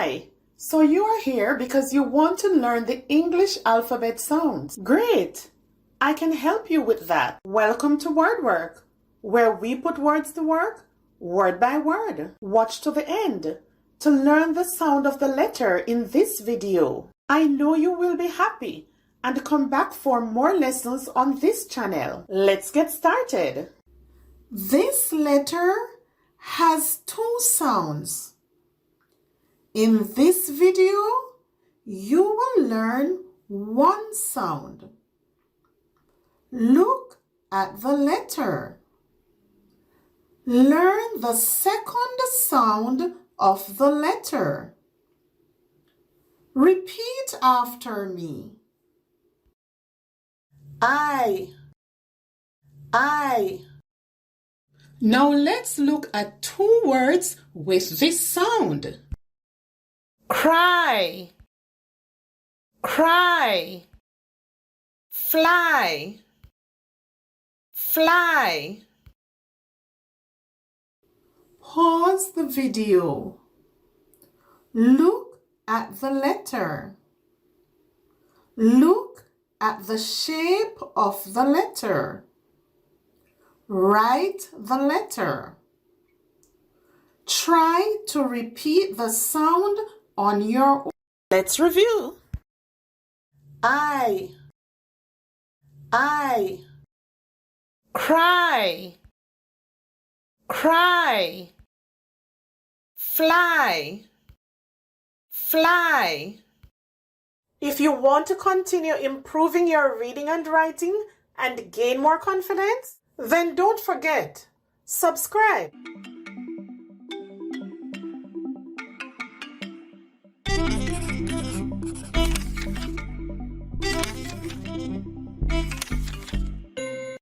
Hi! So you are here because you want to learn the English alphabet sounds. Great! I can help you with that. Welcome to Word Work, where we put words to work, word by word. Watch to the end to learn the sound of the letter in this video. I know you will be happy and come back for more lessons on this channel. Let's get started. This letter has two sounds. In this video, you will learn one sound. Look at the letter. Learn the second sound of the letter. Repeat after me. I. Now let's look at two words with this sound. Cry, cry. Fly, fly. Pause the video. Look at the letter. Look at the shape of the letter. Write the letter. Try to repeat the sound on your own. Let's review. I. Cry, cry. Fly, fly. If you want to continue improving your reading and writing and gain more confidence, then don't forget, subscribe.